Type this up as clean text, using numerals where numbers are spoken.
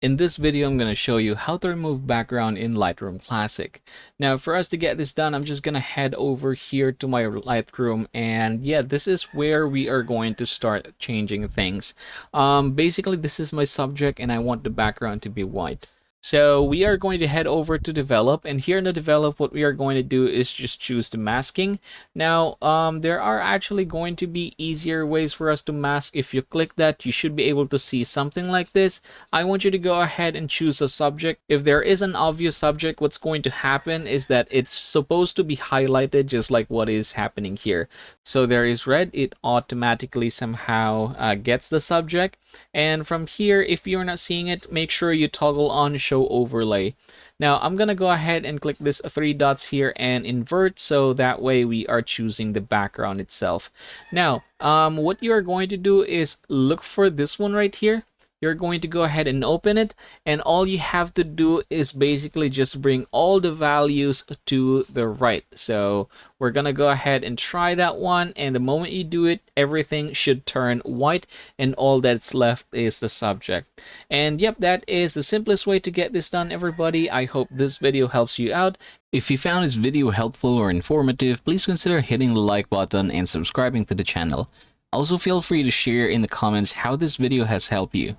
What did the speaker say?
In this video, I'm going to show you how to remove background in Lightroom Classic. Now, for us to get this done, I'm just going to head over here to my Lightroom. And yeah, this is where we are going to start changing things. Basically, this is my subject and I want the background to be white. So we are going to head over to develop, and here in the develop, what we are going to do is just choose the masking. Now, there are actually going to be easier ways for us to mask. If you click that, you should be able to see something like this. I want you to go ahead and choose a subject. If there is an obvious subject, what's going to happen is that it's supposed to be highlighted just like what is happening here. So there is red, it automatically somehow gets the subject. And from here, if you're not seeing it, make sure you toggle on show overlay. Now I'm gonna go ahead and click this three dots here and invert, so that way we are choosing the background itself. Now what you are going to do is look for this one right here. You're going to go ahead and open it, and all you have to do is basically just bring all the values to the right. So we're gonna go ahead and try that one, and the moment you do it, everything should turn white and all that's left is the subject. And yep, that is the simplest way to get this done, everybody. I hope this video helps you out. If you found this video helpful or informative, please consider hitting the like button and subscribing to the channel. Also, feel free to share in the comments how this video has helped you.